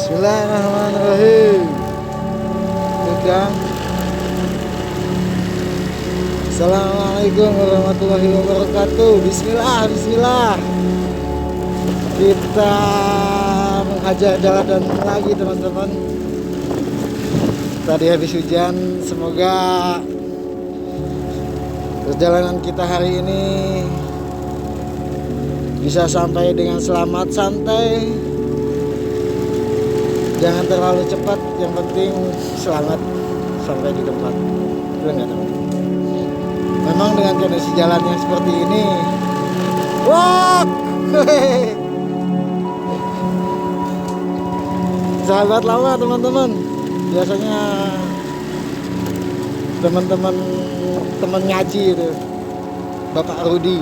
Bismillahirrahmanirrahim. Pegang. Assalamualaikum warahmatullahi wabarakatuh. Bismillah, bismillah. Kita menghajar jalan lagi teman-teman. Tadi habis hujan, semoga perjalanan kita hari ini bisa sampai dengan selamat, santai. Jangan terlalu cepat, yang penting selamat sampai di tempat. Enggak tahu. Memang dengan kondisi jalan yang seperti ini, wah, sahabat lama teman-teman. Biasanya teman ngaji itu, Bapak Rudi,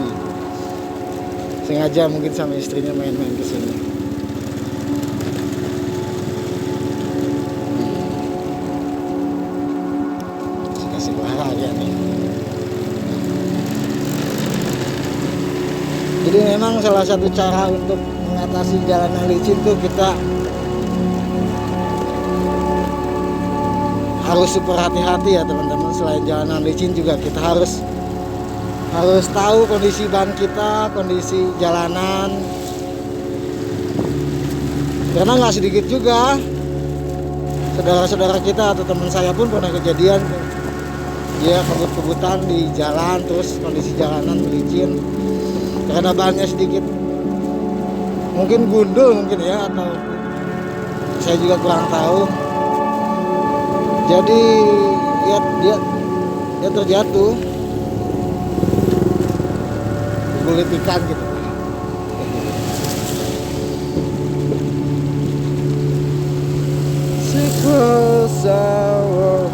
sengaja mungkin sama istrinya main-main ke sini. Kasih bahagia nih. Jadi memang salah satu cara untuk mengatasi jalan yang licin tuh kita harus super hati-hati ya teman-teman. Selain jalanan licin juga kita harus tahu kondisi ban kita, kondisi jalanan. Karena nggak sedikit juga saudara-saudara kita atau teman saya pun pernah kejadian dia kebut-kebutan di jalan, terus kondisi jalanan licin karena bannya sedikit mungkin gundul mungkin ya, atau saya juga kurang tahu. Jadi ya dia terjatuh, kulit ikan gitu. Secrets our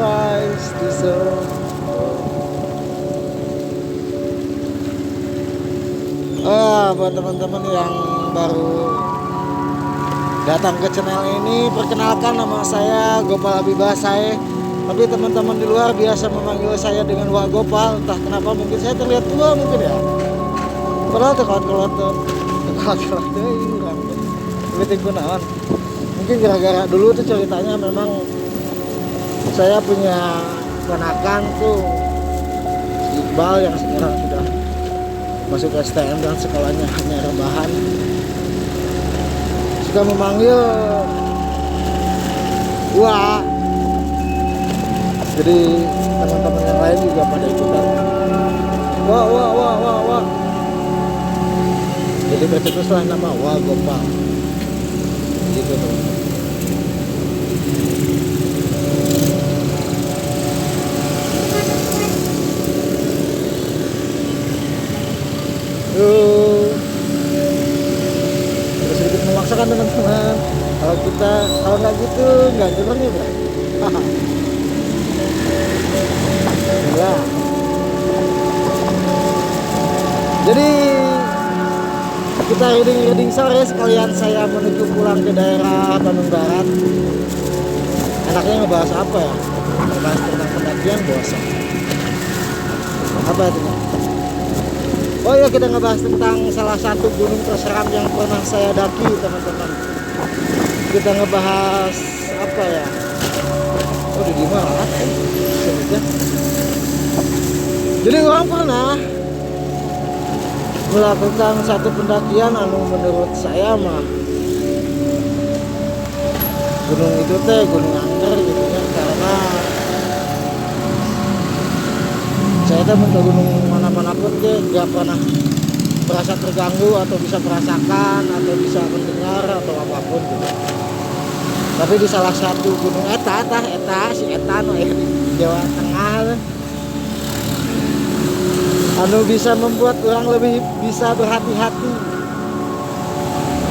eyes deserve. Buat teman-teman yang baru datang ke channel ini, perkenalkan nama saya Gopal Abibasai. Tapi teman-teman di luar biasa memanggil saya dengan Wak Gopal. Entah kenapa, mungkin saya terlihat tua mungkin ya. Padahal tekolot mungkin gara-gara dulu tuh ceritanya memang saya punya keponakan tuh Iqbal yang sekarang sudah masuk STM dan sekolahnya hanya rebahan, suka memanggil Wak. Jadi teman-teman yang lain juga pada ikutan Wak. Jadi tercetuslah nama Wak Gopal gitu teman-teman. Terus sedikit memaksakan teman-teman. Kalau nggak gitu nggak jelasnya bro. Ya. Jadi kita reading sore sekalian saya menuju pulang ke daerah Bandung Barat. Enaknya ngebahas apa ya? Ngebahas tentang pendakian bosan. Apa itu? Oh ya, kita ngebahas tentang salah satu gunung terseram yang pernah saya daki teman-teman. Kita ngebahas apa ya? Oh di mana? Jadi orang pernah melakukan satu pendakian menurut saya mah gunung itu Gunung Angker gitu ya, karena saya tuh ke gunung mana-mana pun gak pernah merasa terganggu atau bisa merasakan atau bisa mendengar atau apapun gitu. Tapi di salah satu gunung eta si di Jawa Tengah bisa membuat orang lebih bisa berhati-hati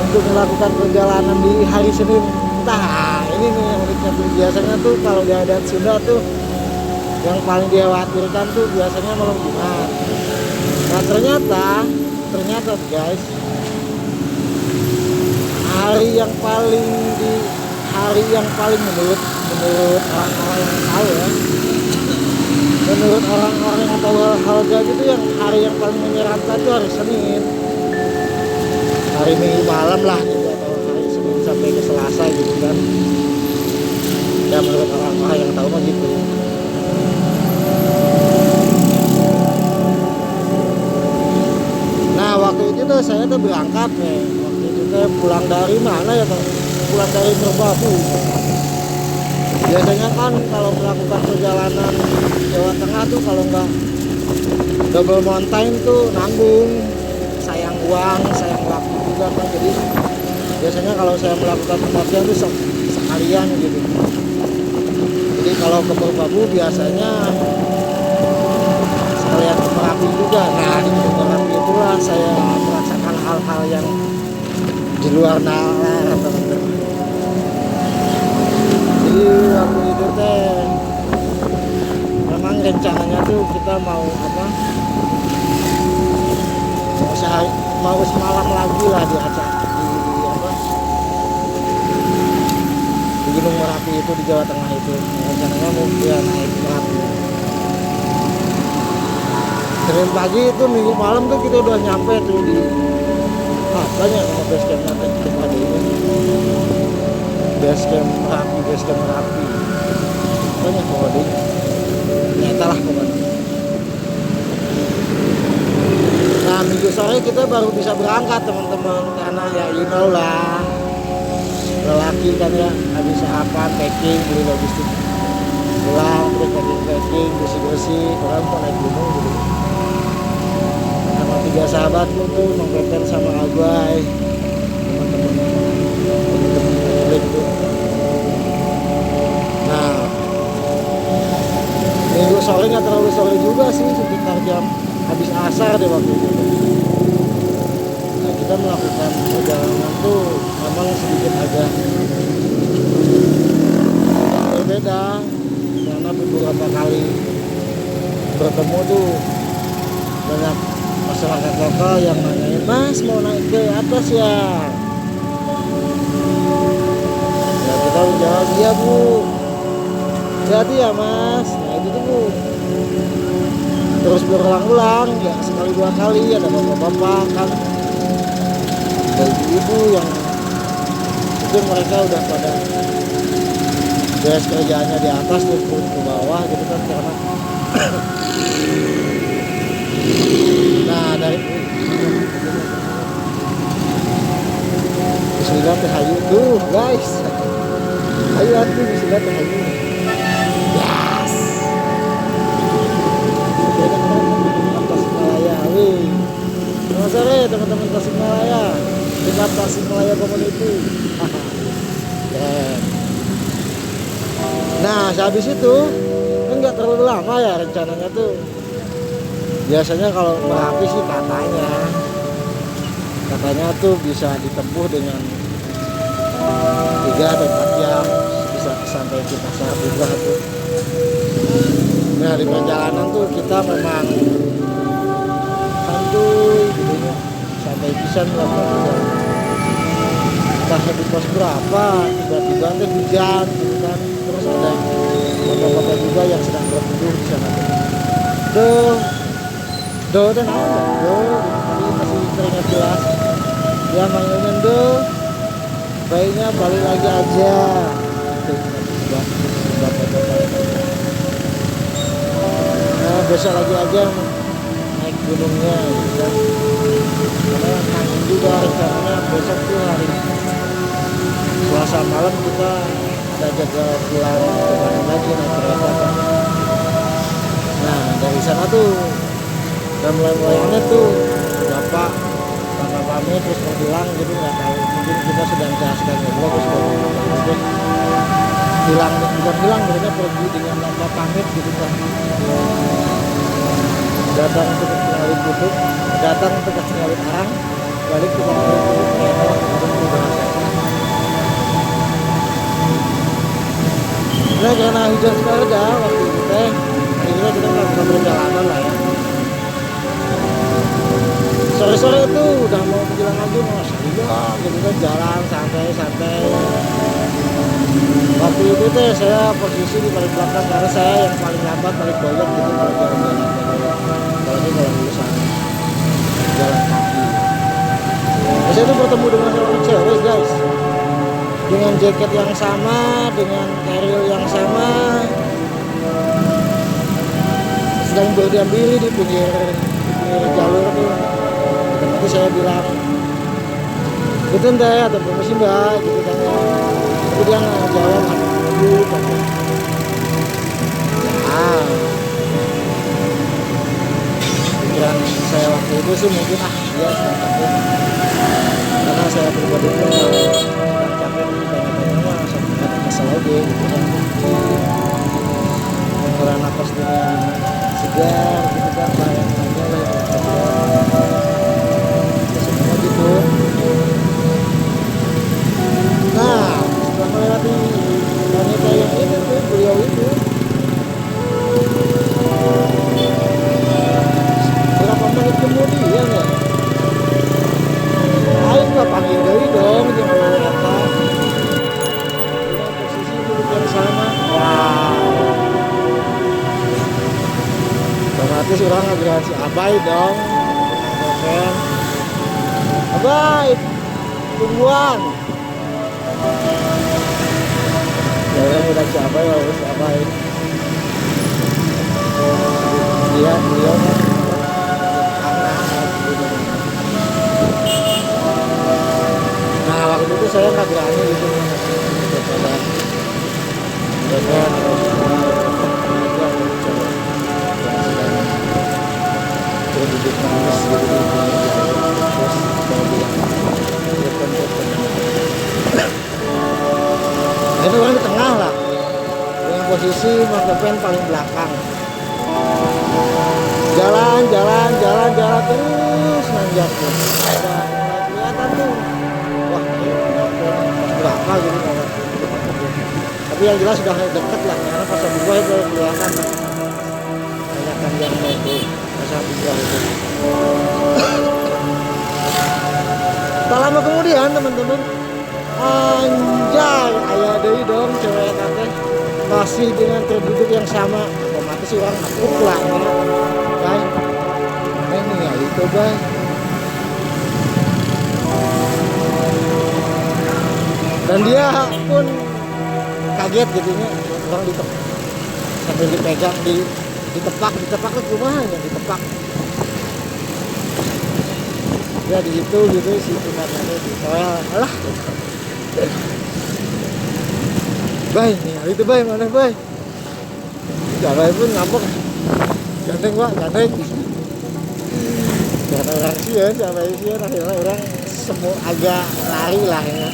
untuk melakukan perjalanan di hari Senin. Entah, ini nih yang uniknya tuh. Biasanya tuh kalau di adat Sunda tuh yang paling dikhawatirkan tuh biasanya malam Jumat. Nah ternyata guys, hari yang paling menurut orang-orang yang tahu ya, menurut orang-orang yang tahu hal gitu, yang hari yang paling menyeramkan itu hari Senin, hari Minggu malam lah gitu, atau hari Senin sampai ke Selasa. terasa gitu kan ya, menurut orang-orang yang tahu mah gitu. Nah waktu itu tuh saya tuh berangkat nih, waktu itu tuh pulang dari mana ya tuh, pulang dari Merbabu. Biasanya kan kalau melakukan perjalanan Jawa Tengah tuh kalau nggak double mountain tuh nanggung, sayang uang, sayang waktu juga kan. Jadi biasanya kalau saya melakukan pendakian tuh sekalian gitu. Jadi kalau ke Merbabu biasanya sekalian ke Merapi juga. Nah di Merapi itulah saya merasakan hal-hal yang di luar nalar teman-teman. Jadi waktu itu teh memang rencananya tuh kita mau apa, mau semalam lagi lah di acara di apa, di Gunung Merapi itu di Jawa Tengah itu. Rencananya mau dia naik Merapi. Senin pagi itu minggu malam tuh kita udah nyampe tuh di banyak sama base camp nanti kita ada ini base camp Merapi banyak pokoknya nyata lah pokoknya. Nah minggu sore kita baru bisa berangkat teman-teman, karena ya you know lah lelaki kan ya habis sarapan packing beli logistik pulang terus packing bersih orang mau naik gunung gitu. Sama 3 sahabatku tuh Mang Peter sama Aguay, teman-teman itu. Nah minggu sore nggak terlalu sore juga sih, sekitar jam habis asar deh waktu itu. Nah kita melakukan perjalanan tuh memang sedikit agak berbeda, karena beberapa kali bertemu tuh banyak masyarakat lokal yang nanyain, "Mas mau naik ke atas ya?" Ya kita jawab, "Iya Bu, hati ya Mas." Nah itu tuh Bu terus berulang-ulang, ya sekali 2 kali ada bapak-bapak kan, ada ibu-ibu yang mungkin mereka udah pada beres kerjaannya di atas terus turun ke bawah gitu kan, karena nah dari Bismillah teh hayu tuh guys, hayu hati Bismillah teh hayu. Yes. Tasikmalaya, wih. Selamat sore teman-teman Tasikmalaya, dekat Tasikmalaya Community. Keren. Nah habis itu kan nggak terlalu lama ya rencananya tuh. Biasanya kalau Merapi sih katanya tuh bisa ditempuh dengan 3 atau 4 jam bisa sampai di Pasar Bubrah tuh. Nah di perjalanan tuh kita memang santuy gitu ya, sampai pisan lah entah di pos berapa tiba-tiba tuh hujan gitu kan, terus ada bapak-bapak juga yang sedang berteduh di sana tuh. Dan apa? Masih teringat jelas. Dia manggilnya bayinya balik lagi aja. Nah besok lagi aja naik gunungnya. Ya. Karena nangin juga rencananya besok tuh hari Selasa malam kita ada jadwal pulang ke lagi naik kereta kan. Nah dari sana tuh dan mulai-mulainya tuh bapak pamit terus mau hilang gitu, nggak tahu mungkin kita sedang jelaskan ngobrol terus terus hilang, bukan hilang mereka pergi dengan tanpa pamit gitu kan, datang untuk kenalin kutub, datang untuk kenalin arang, balik ke kenalin kutub nah karena hujan sepeda waktu itu teh akhirnya kita melakukan perjalanan lah ya. Sore-sore itu udah mau menjelang maghrib, iya gitu kan, jalan santai-santai. Waktu itu teh saya posisi di paling belakang karena saya yang paling lambat, paling banyak gitu kalau jalan-jalan. Apalagi kalau urusan jalan kaki. Saya itu bertemu dengan seorang cewek guys. dengan jaket yang sama, dengan keril yang sama, sedang berdiam diri di pinggir jalur tuh. Nanti saya bilang, betul deh atau permisi mbak, gitu kan ya. Tapi dia nggak jawab, gitu. Pikiran saya waktu itu sih mungkin dia sedang capek, karena saya pribadi pun kalau sedang capek banyak-banyak mah langsung kesel aja gitu kan. Mengelola napas dengan segar gitu kan, bayang aja lah ya, semua gitu. Nah setelah melewati wanita yang itu tuh, beliau itu berapa menit kemudian ya, ayo nggak panggil dari dong, jangan kata dengan posisi duduk yang sama. Wow, otomatis orang ngajarin si Abai dong, dengan Abai tungguan. Ya orang udah si Abai, harus si Abai. Dia kan nah waktu itu saya nggak berani gitu daripada duduk nangis gitu terus saya bilang itu orang di tengah lah dengan posisi Mas Depen paling belakang. Jalan terus nanjak tuh. Ada mulai kelihatan tuh. Wah, berapa gitu kan. Tapi yang jelas sudah dekat lah, karena pas buah itu kelihatan. Kelihatan yang itu pas buah itu. Tak lama kemudian teman-teman, anjay, ayah deui dong cewek tante masih dengan terduduk yang sama. Otomatis orang takut lah ya. Bay, ini ya itu bay. Dan dia pun kaget gitunya, orang sambil dipegang, ditepak ke rumahnya, ditepak. Ya di situ gitu si tunangannya ditoel, alah. Bay, nih itu bay, mana bay? Jalan pun ngambek. Ganteng pak, ganteng. Karena orang sih ya, siapa sih ya, akhirnya orang semua agak lari lah ya.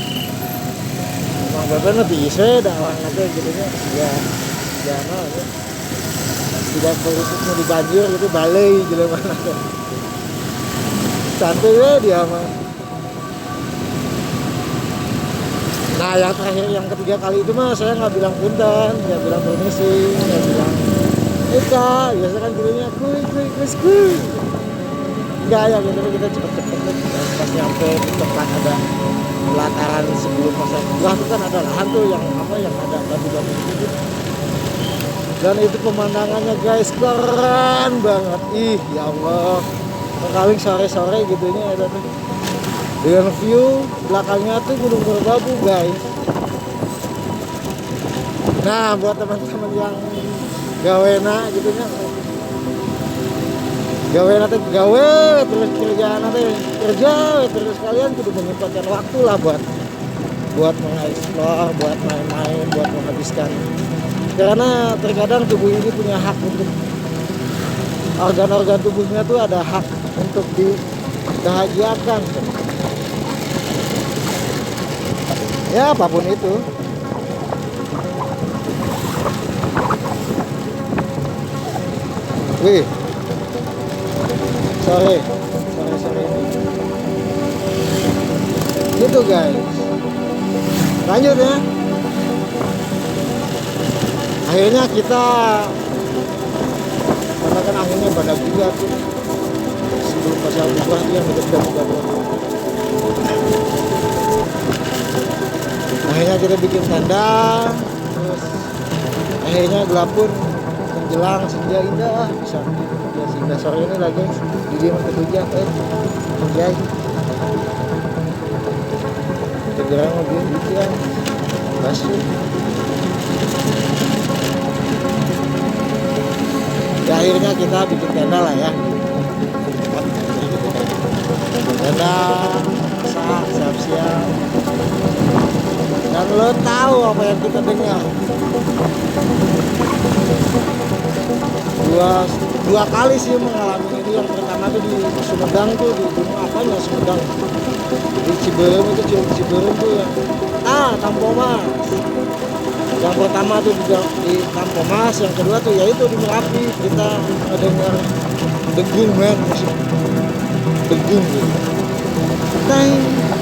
Emang bapak lebih bisa dah orang nanti gitunya, ya, no, ya. Tidak perlu mau dibanjir gitu, balai gitu mana. Santai ya dia mah. Nah yang terakhir, yang ketiga kali itu mah saya nggak bilang punten, nggak bilang permisi, nggak bilang Ika, biasa kan dulunya kuy. Enggak ya, gitu kita cepet-cepet pas nyampe di tempat ada pelataran sebelum pasar buah itu kan ada lahan tuh yang apa yang ada batu-batu gitu. Dan itu pemandangannya guys keren banget, ih ya Allah, kali sore-sore gitunya ada tuh. Dengan view belakangnya tuh Gunung Merbabu guys. Nah buat teman-teman yang gawena gitu nya, gawena teh gawe terus kerjaan teh kerja terus, kalian kudu menyempatkan waktu lah buat mengeksplor, buat main-main, buat menghabiskan, karena terkadang tubuh ini punya hak untuk, organ-organ tubuhnya tuh ada hak untuk dibahagiakan ya apapun itu. Wih, sore gitu guys. Lanjut ya. Akhirnya kita, karena kan anginnya badak juga tuh sebelum pasar buah dia dekat-dekat. Akhirnya kita bikin tenda, terus akhirnya gelap pun menjelang senja indah, bisa ya senja sore ini lagi di dia ketujuh anjay. Segera mobil hujan. bebas. Ya, akhirnya kita bikin tenda lah ya. Tenda, masak, siap-siap. Dan lo tahu apa yang kita dengar? Dua kali sih mengalami ini. Yang pertama tuh di Sumedang tuh, di gunung apanya Sumedang, di Ciberem itu, Ciberem tuh yang Tampomas. Yang pertama tuh di Tampomas, yang kedua tuh yaitu di Merapi. Kita mendengar degung, men, musik degung gitu. Dang,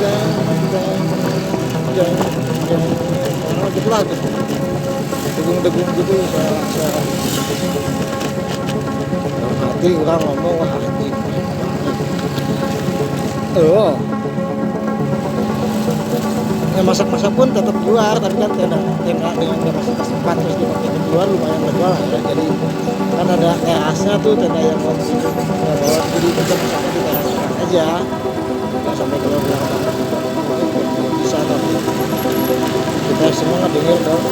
dang, dang, dang, dang. Nah, gitu lah gitu. Degung-degung gitu, suara dalam hati orang ngomong, wah hati ya, masak-masak pun tetap keluar, tapi kan tenda dengan kapasitas 4 terus dipakai keluar lumayan lega lah ya. Jadi kan ada terasnya tuh, tenda yang mau bawa, jadi kita masaknya di teras aja, nggak sampai keluar belakang bisa. Tapi kita semua ngedenger dong,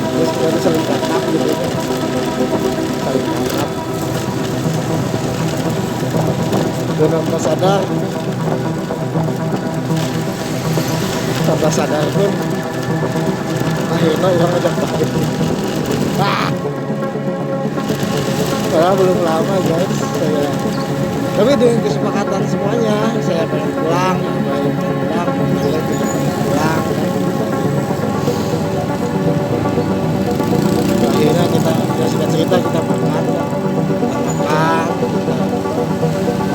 terus kita tuh saling kakap gitu, saling kakap. Dan tanpa sadar pun akhirnya orang ajak balik. Padahal belum lama guys saya, tapi dengan kesepakatan semuanya, saya pengen pulang, pengen pulang, akhirnya kita ya singkat cerita kita makan,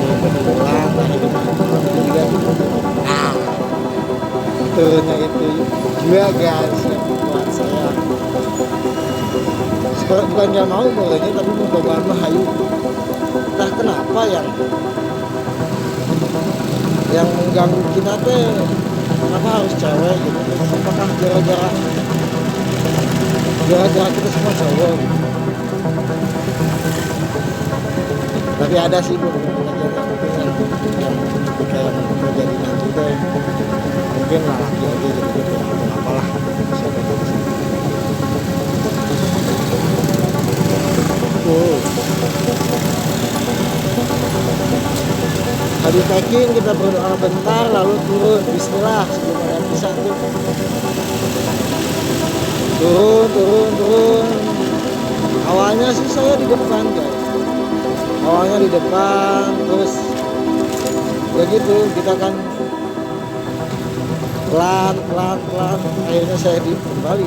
kita pulang, akhirnya turunnya itu juga guys yang buat saya bukan gak mau turunnya, tapi mau hayu. Entah kenapa yang mengganggu kita teh kenapa harus cewek gitu. Apakah gara-gara kita semua cowok gitu. Tapi ada sih yang kayak terjadi nanti teh mungkin laki aja gitu, apalah habis packing kita berdoa bentar lalu turun, bismillah sebelum ada bisa tuh turun. Awalnya sih saya di depan guys, terus begitu kita kan pelan akhirnya saya kembali.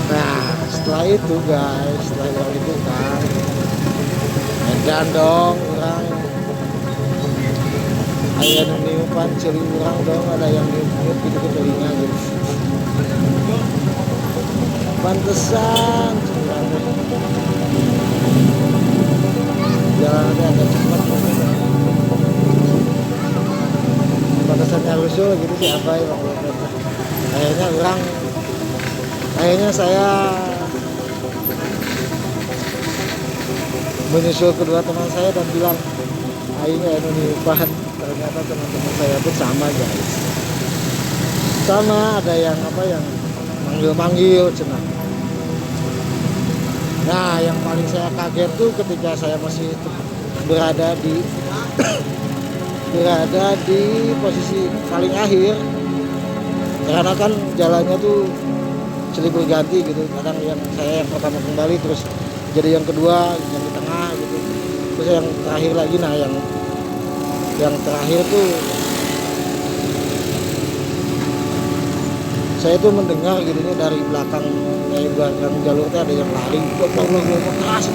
Nah setelah itu guys, setelah itu kan edan dong orang, ayah niupan ceri orang dong, ada yang niup gitu ke telinga gitu. Pantesan jalannya agak cepat, pantesannya rusuh gitu siapa ya. Akhirnya saya menyusul kedua teman saya dan bilang akhirnya niupan. Ternyata teman-teman saya pun sama guys, sama ada yang manggil cenah. Nah yang paling saya kaget tuh ketika saya masih berada di posisi paling akhir, karena kan jalannya tuh silih berganti gitu, kadang yang saya yang pertama kembali terus jadi yang kedua, yang di tengah gitu, terus yang terakhir lagi. Nah yang terakhir tuh saya tuh mendengar gitu dari belakang jalur tuh ada yang lari, keras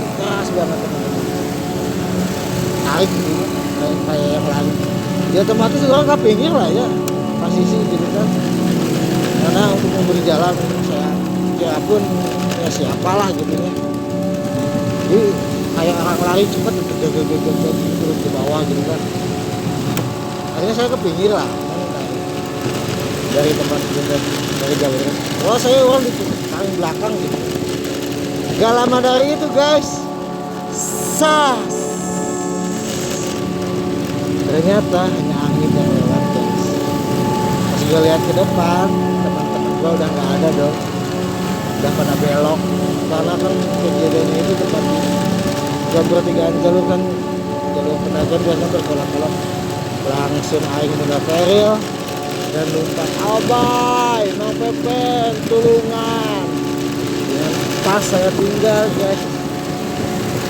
banget, tarik gitu kayak yang lari. Ya otomatis orang nggak pinggir lah ya, posisi gitu kan, karena untuk memberi jalan saya kira pun ya siapalah gitu ya. Jadi kayak orang lari cepet turun ke bawah gitu kan. Akhirnya saya ke pinggir lah dari tempat dari jalur. Wah saya orang di paling belakang gitu. Gak lama dari itu guys, Ternyata hanya angin yang lewat guys. Pas gue lihat ke depan, teman-teman gue udah nggak ada dong, udah pada belok. Karena kan kejadiannya itu tepat di jam pertigaan jalur kan, jalur pedagang biasanya berkolak-kolak. Langsung aing udah peril dan lompat abay, no pepeng, tulungan. Dan pas saya tinggal guys,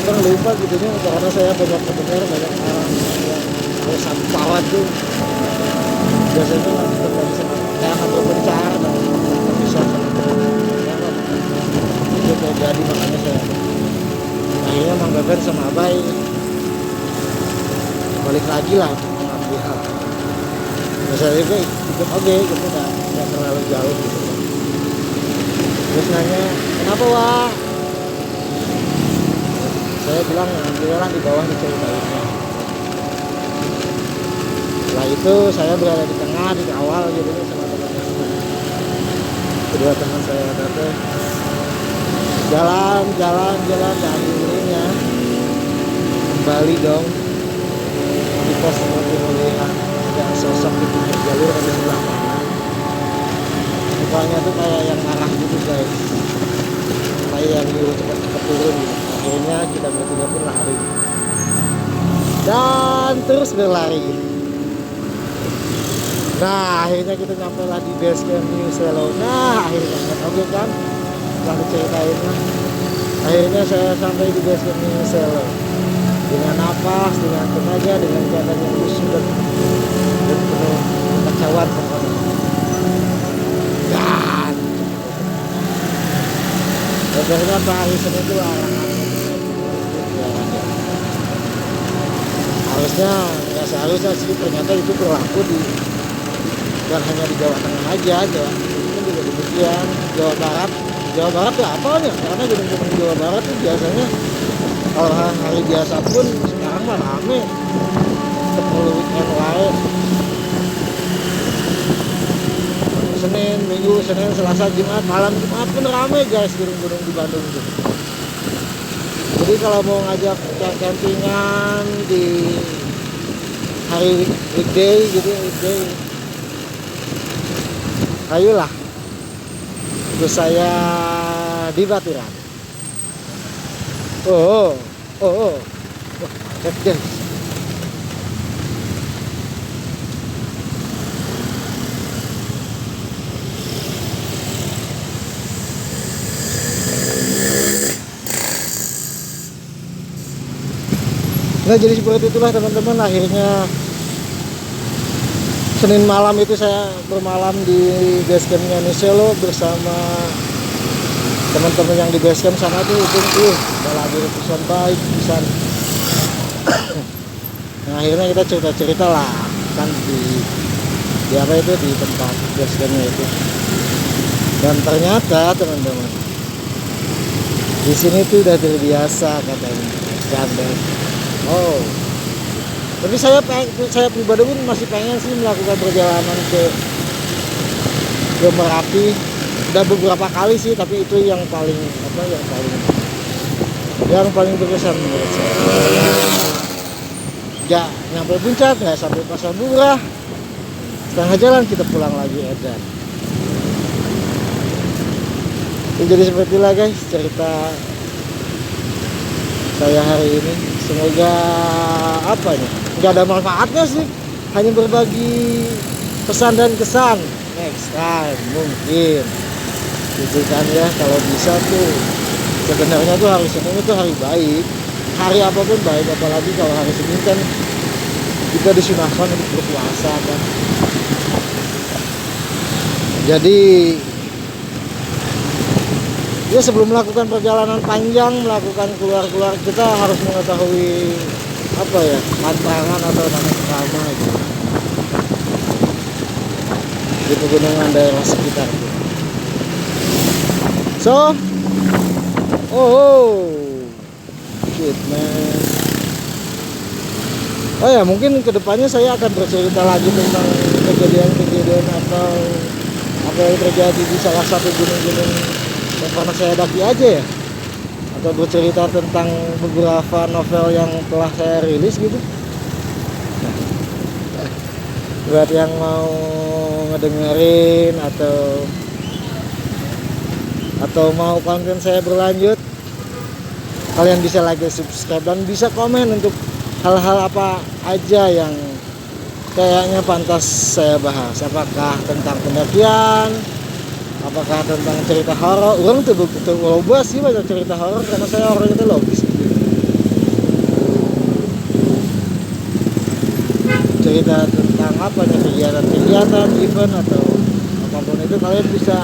kan lupa gitu nya, karena saya banyak mendengar banyak orang yang bosan pesawat tuh biasanya nggak bisa kayak kantor bencana dan nggak bisa itu terjadi. Makanya saya akhirnya Mang Beben sama Abay balik lagi lah untuk mengambil hal. Saya juga ikut oke gitu, nggak terlalu jauh gitu. Terus nanya kenapa Wak, saya bilang alhamdulillah di bawah diceritainnya. Setelah itu saya berada di tengah, di awal gitu sama teman-teman. Kedua teman saya kata jalan dan akhirnya kembali dong di pos pemilihan. Ada sosok di pinggir jalur ada sebelah kanan. Mukanya tuh kayak yang marah gitu guys, kayak yang nyuruh cepet-cepet turun gitu. Akhirnya kita bertiga pun lari dan terus berlari. Nah akhirnya kita nyampe lah di base camp New Selo. Nah akhirnya kan oke kan, setelah diceritain lah, akhirnya saya sampai di base camp New Selo dengan napas, dengan tenaga, dengan keadaan yang kusut dan penuh kekacauan pokoknya. Dan ternyata hari Senin itu harusnya nggak seharusnya sih, ternyata itu berlaku di bukan hanya di Jawa Tengah aja, Jawa Timur juga demikian, Jawa Barat tuh apa ya, karena gedung-gedung Jawa Barat tuh biasanya kalau hari biasa pun sekarang mah rame, ketemu weekend wae. Senin, Minggu, Senin, Selasa, Jumat, malam Jumat pun rame guys gedung-gedung di Bandung gitu. Jadi kalau mau ngajak campingan di hari weekday gitu, ayolah, terus saya di Baturan. Lihat guys. Nah jadi seperti itulah teman-teman, akhirnya Senin malam itu saya bermalam di base campnya New Selo bersama teman-teman yang di base camp sana tuh. Udah lagi rebusan baik pisan. Nah akhirnya kita cerita-cerita lah kan di apa itu, di tempat base campnya itu. Dan ternyata teman-teman di sini tuh udah terbiasa katanya standar. Tapi saya pribadi pun masih pengen sih melakukan perjalanan ke Merapi. Udah beberapa kali sih, tapi itu yang paling berkesan menurut saya. Nggak nyampe puncak, nggak sampai Pasar Murah, setengah jalan kita pulang lagi edan. Jadi seperti itulah guys cerita saya hari ini. Semoga nggak ada manfaatnya sih, hanya berbagi pesan dan kesan. Next time mungkin gitu kan ya, kalau bisa tuh sebenarnya tuh hari Senin itu hari baik, hari apapun baik, apalagi kalau hari Senin kan kita disunahkan untuk berpuasa kan. Jadi ya sebelum melakukan perjalanan panjang, melakukan keluar kita harus mengetahui pantangan atau tanah pertama gitu di pegunungan daerah sekitar gitu. So shit man. Ya mungkin kedepannya saya akan bercerita lagi tentang kejadian-kejadian atau apa yang terjadi di salah satu gunung-gunung yang pernah saya daki aja ya, atau bercerita tentang beberapa novel yang telah saya rilis gitu. buat yang mau ngedengerin atau mau konten saya berlanjut, kalian bisa like, subscribe, dan bisa komen untuk hal-hal apa aja yang kayaknya pantas saya bahas. Apakah tentang pendakian, apakah tentang cerita horor. Orang tuh loba sih banyak cerita horor karena saya orang itu logis. Cerita tentang apa nih, kegiatan, event atau apapun itu, kalian bisa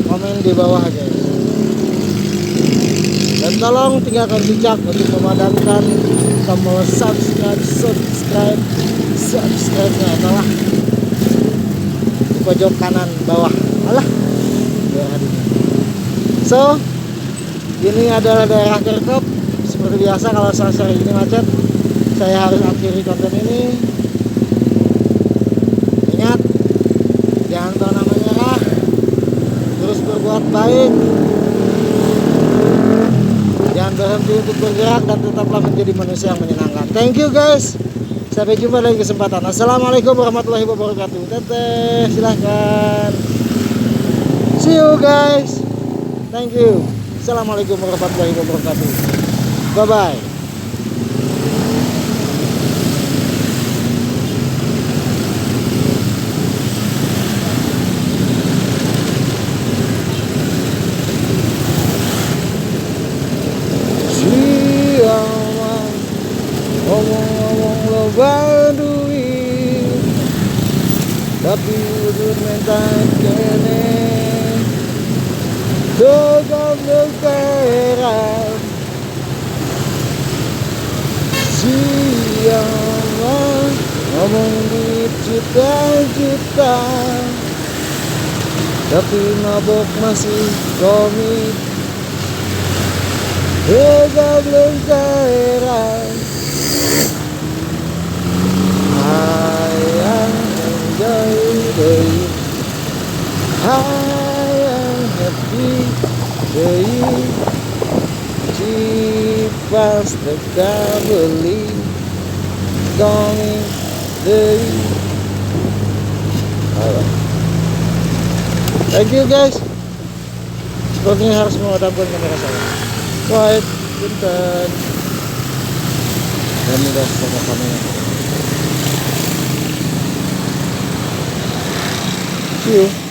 komen di bawah guys. Dan tolong tinggalkan jejak untuk memadamkan tombol subscribe-nya adalah di pojok kanan bawah. Alah, so ini adalah daerah Kerkop. Seperti biasa kalau sore ini macet, saya harus akhiri konten ini. Ingat, jangan pernah menyerah, terus berbuat baik, jangan berhenti untuk bergerak, dan tetaplah menjadi manusia yang menyenangkan. Thank you guys, sampai jumpa lagi kesempatan. Assalamualaikum warahmatullahi wabarakatuh. Teteh, silahkan. See you guys, thank you. Assalamualaikum warahmatullahi wabarakatuh. Bye bye. Ngomong-ngomong lo bantuin, tapi udah minta kene dogam dogeran siapa ngomong duit juta-juta, tapi mabok masih komik dogam dogeran. I am happy day, cipas tekabeli going day. Thank you guys. Sepertinya harus memadamkan kamera saya. Quiet, punten. Dan udah sama kamera. See you.